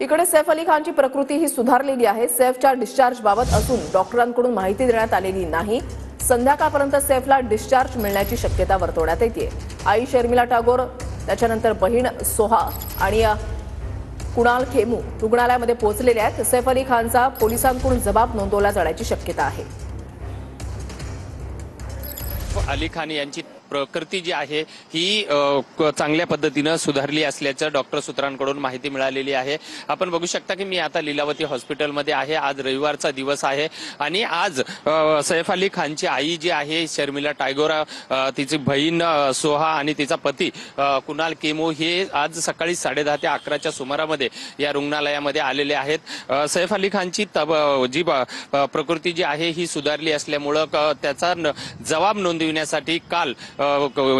इकडे सैफ अली खानची प्रकृती ही सुधारलेली आहे। सैफच्या डिस्चार्ज बाबत असून डॉक्टरांकडून माहिती देण्यात आलेली नाही। संध्याकाळपर्यंत सैफला डिस्चार्ज मिळण्याची शक्यता वर्तवण्यात येते। आई शर्मिला टागोर, त्याच्यानंतर बहीण सोहा आणि कुणाल खेमू रुग्णालयामध्ये पोहोचलेले आहेत। सैफ अली खानचा पोलिसांकडून जबाब नोंदवला जाण्याची शक्यता आहे। अली खान यांची प्रकृती जी आहे ही चांगल्या पद्धतीने सुधारली असल्याचं डॉक्टर सूत्रांकडून माहिती मिळालेली आहे। आपण बघू शकता की मी आता लीलावती हॉस्पिटलमध्ये आहे। आज रविवारचा दिवस आहे आणि आज सैफ अली खानची आई जी आहे शर्मिला टागोर, तिची बहीण सोहा आणि तिचा पती कुणाल केमू हे आज सकाळी 10:30 ते 11च्या सुमारामध्ये या रुग्णालयामध्ये आलेले आहेत। सैफ अली खानची जी प्रकृती जी आहे ही सुधारली असल्यामुळे त्याचा जबाब नोंदविण्यासाठी काल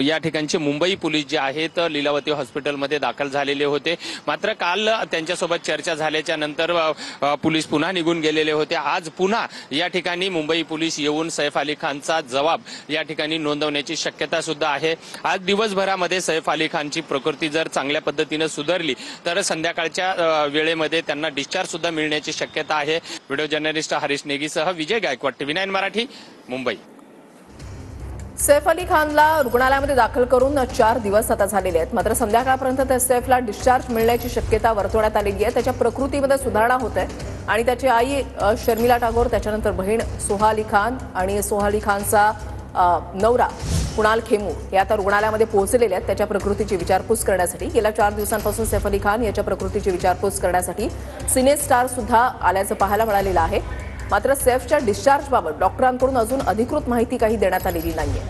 या ठिकाणचे मुंबई पोलीस जे आहेत लीलावती हॉस्पिटलमध्ये दाखल झालेले होते। मात्र काल त्यांच्यासोबत चर्चा झाल्याच्या नंतर पोलीस पुन्हा निघून गेलेले होते। आज पुन्हा या ठिकाणी मुंबई पोलीस येऊन सैफ अली खानचा जबाब या ठिकाणी नोंदवण्याची शक्यता सुद्धा आहे। आज दिवसभरामध्ये सैफ अली खानची प्रकृती जर चांगल्या पद्धतीने सुधारली तर संध्याकाळच्या वेळेमध्ये त्यांना डिस्चार्ज सुद्धा मिळण्याची शक्यता आहे। व्हिडिओ जर्नलिस्ट हरीश नेगीसह विजय गायकवाड, TV9 मराठी, मुंबई। सैफ अली खानला रुग्णालयामध्ये दाखल करून 4 दिवस आता झालेले आहेत। मात्र संध्याकाळपर्यंत सैफला डिस्चार्ज मिळण्याची शक्यता वर्तवण्यात आलेली आहे। त्याच्या प्रकृतीमध्ये सुधारणा होत आहे आणि त्याची आई शर्मिला टागोर, त्याच्यानंतर बहीण सोहा अली खान आणि सोहा अली खानचा नवरा कुणाल खेमू हे आता रुग्णालयामध्ये पोहोचलेले आहेत त्याच्या प्रकृतीची विचारपूस करण्यासाठी। गेल्या 4 दिवसांपासून सैफ अली खान याच्या प्रकृतीची विचारपूस करण्यासाठी सिने स्टार सुद्धा आल्याचं पाहायला मिळालेलं आहे। मात्र सैफच्या डिस्चार्जबाबत डॉक्टरांकडून अजून अधिकृत माहिती काही देण्यात आलेली नाहीये।